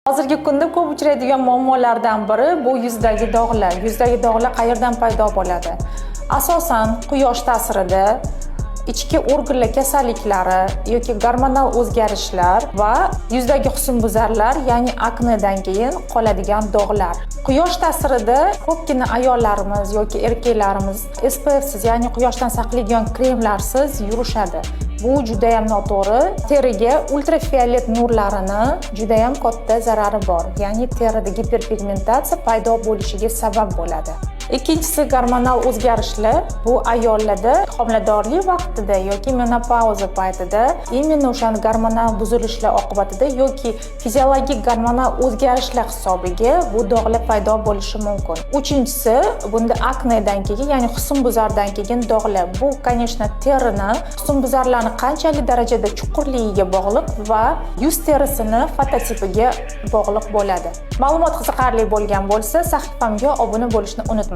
Hozirgi kunda ko'p uchraydigan muammolardan biri bu yuzdagi dog'lar. Yuzdagi dog'lar qayerdan paydo bo'ladi? Asosan quyosh ta'sirida, ichki organlar kasalliklari yoki gormonal o'zgarishlar va yuzdagi husnbuzarlar, ya'ni aknedan keyin qoladigan dog'lar. Quyosh ta'sirida ko'pgina ayollarimiz yoki erkaklarimiz SPF siz, ya'ni quyoshdan saqlaydigan kremlarsiz yurishadi. Bu juda ham noto'g'ri. Teriga ultrafiolet nurlarini juda ham katta zarari bor. Ya'ni terida giperpigmentatsiya paydo bo'lishiga sabab bo'ladi. Ikkinchisi gormonal o'zgarishlar. Bu ayollarda homiladorlik vaqtida yoki menopauza paytida imенно o'sha gormonal buzilishlar oqibatida yoki fiziologik gormonal o'zgarishlar hisobiga bu dog'lar paydo bo'lishi mumkin. Uchinchisi, bunda aknedan keyin, ya'ni husnbuzardan keyin dog'lar. Bu, конечно, terini, husnbuzarlarni qanchalik darajada chuqurligiga bog'liq va yuz terisini fototipiga bog'liq bo'ladi. Ma'lumot qiziqarli bo'lgan bo'lsa, sahifamga obuna bo'lishni unutmang.